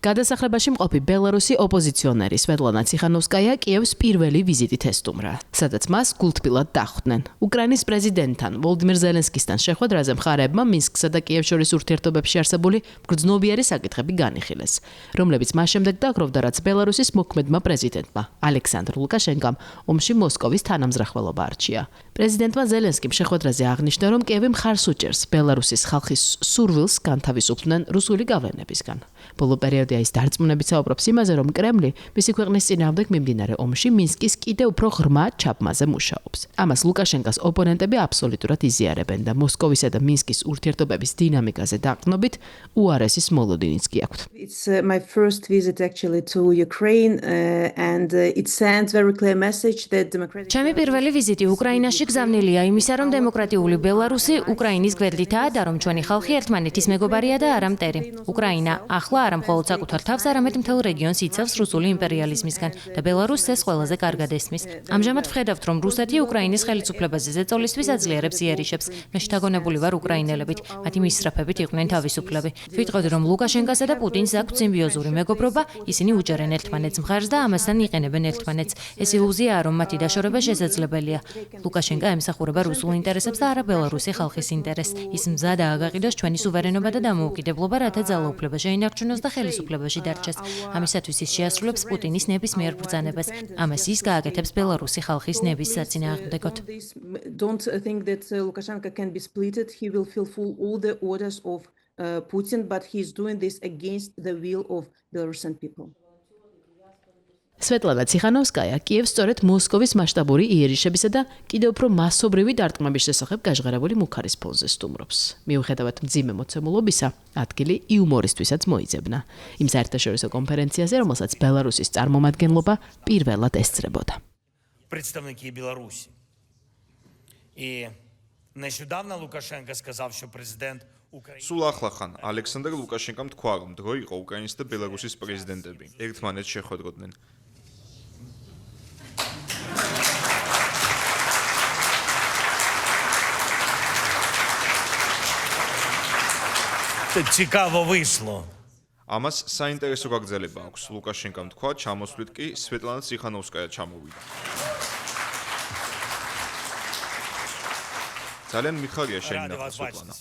გადასახლებაში მყოფი ბელარუსი ოპოზიციონერი სვეტლანა ციხანოვსკაია კიევს პირველი ვიზიტით ესტუმრა, სადაც მას გულთბილად დახვდნენ. უკრაინის პრეზიდენტთან ვოლდიმირ ზელენსკისთან შეხვედრაზე მხარეებმა მინსკსა და კიევს შორის ურთიერთობებში არსებული მგრძნობიარი საკითხები განიხილეს, რომლებიც მას შემდეგ დაგროვდა, რაც ბელარუსის მოქმედმა პრეზიდენტმა ალექსანდრ ლუკაშენკამ ომში მოსკოვის თანამზრახველობა არჩია. პრეზიდენტმა ზელენსკიმ შეხვედრაზე აღნიშნა, რომ კიევი მხარს უჭერს ბელარუსის ხალხის სურვილს განთავისუფლდნენ რუსული გავლენებისგან. ბოლო პერიოდია ის დარწმუნებით საუბრობს იმაზე, რომ კრემლი მისი ქვეყნის წინააღმდეგ მიმდინარე ომში მინსკის კიდევ უფრო ღრმა ჩაბმაზე მუშაობს. ამას ლუკაშენკას ოპონენტები აბსოლუტურად იზიარებენ და მოსკოვისა და მინსკის ურთიერთობების დინამიკაზე დაყრდნობით უარესის მოლოდინიც კი აქვთ. It's my first visit actually to Ukraine and it sends very clear message that democratic ჩემი პირველი ვიზიტი უკრაინაში გზავნილია იმისა, რომ დემოკრატიული ბელარუსი უკრაინის გვერდითაა და რომ ჩვენი ხალხი ერთმანეთის მეგობარია და არა მტერი. უკრაინა ახლა არა მხოლოდ საკუთარ თავს, არამედ მთელ რეგიონს იცავს რუსული იმპერიალიზმისგან და ბელარუსს ეს ყველაზე კარგად ესმის. ამჟამად ვხედავთ, რომ რუსეთი უკრაინის ხელისუფლებაზე ზეწოლისთვის აძლიერებს იერიშებს. მე შთაგონებული ვარ უკრაინელებით, მათი მისწრაფებით იყვნენ თავისუფლები. ვიტყოდი, რომ ლუკაშენკასა და პუტინს აქვთ სიმბიოზური მეგობრობა, ისინი უჭერენ ერთმანეთს მხარს და ამასთან იყენებენ ერთმანეთს. ეს ილუზიაა, რომ მათი დაშორება შესაძლებელია. ლუკაშენკა ემსახურება რუსულ ინტერესებს და არა ბელარუსი ხალხის ინტერესს. ის მზადაა გაყიდოს ჩვენი სუვერენობა და დამოუკიდებლობა, რათა ძალაუფლება შეინარჩუნოს და ხელისუფლებაში დარჩეს. ამისათვის ის შეასრულებს პუტინის ნებისმიერ ბრძანებას. ამას ის გააკეთებს ბელარუსი ხალხის ნების საწინააღმდეგოდ. Don't think that Lukashenko can be splitted. He will fulfill all the orders of Putin, but he is doing this against the will of Belarusian people. სვეტლანა ციხანოვსკაია კიევს სწორედ მოსკოვის მასშტაბური იერიშებისა და კიდევ უფრო მასობრივი დარტყმების შესახებ გაჟღერებული მუქარის ფონზე სტუმრობს. მიუხედავად მძიმე მოცემულობისა, ადგილი იუმორისთვისაც მოიძებნა. იმ საერთაშორისო კონფერენციაზე, რომელსაც ბელარუსის წარმომადგენლობა პირველად ესწრებოდა. Представники Білорусі. І нещодавно Лукашенко сказав, що президент України სულ ახლახან ალექსანდრ ლუკაშენკომ თქვა, რომ დრო იყო უკრაინის და ბელარუსის პრეზიდენტები ერთმანეთს შეხვედროდნენ. цікаво вийшло. ამას საინტერესო გაგრძელება აქვს. ლუკაშენკომ თქვა, ჩამოსვლით კი სვეტლანა ციხანოვსკაია ჩამოვიდა. ძალიან მიხარია შეინახა სვეტლანა.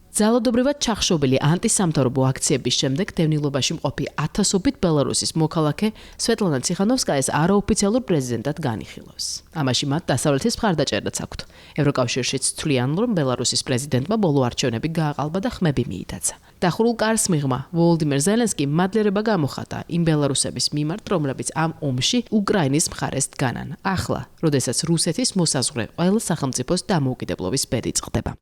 ძალადობრივად ჩახშობილი ანტისამთავრობო აქციების შემდეგ დევნილობაში მყოფი ათასობით ბელარუსის მოქალაქე სვეტლანა ციხანოვსკაიას არაოფიციალურ პრეზიდენტად განიხილავს. ამაში მათ დასავლეთის მხარდაჭერაც აქვთ. ევროკავშირშიც თვლიან, რომ ბელარუსის პრეზიდენტმა ბოლო არჩევნები გააყალბა და ხმები მიიტაცა. დახურულ კარს მიღმა ვოლდიმირ ზელენსკიმ მადლიერება გამოხატა იმ ბელარუსების მიმართ, რომლებიც ამ ომში უკრაინის მხარეს დგანან. ახლა, როდესაც რუსეთის მოსაზღვრე ყველა სახელმწიფოს დამოუკიდებლობის ბედი წყდება.